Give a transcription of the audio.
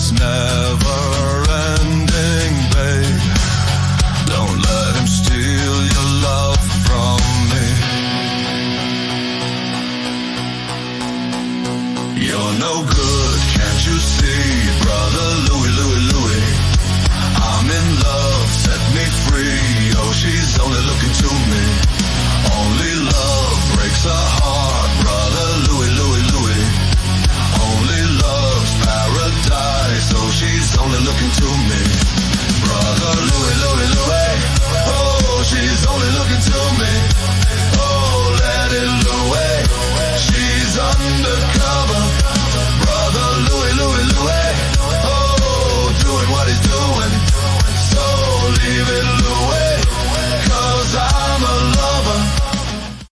it's never ending, babe. Don't let him steal your love from me. You're no good, can't you see, brother Louie, Louie, Louie? I'm in love, set me free. Oh, she's only looking to me. Only love breaks her heart, brother Louie, Louie, Louie. Only love's paradise. Oh, she's only looking to me. Brother Louie, Louie, Louie. Oh, she's only looking to me.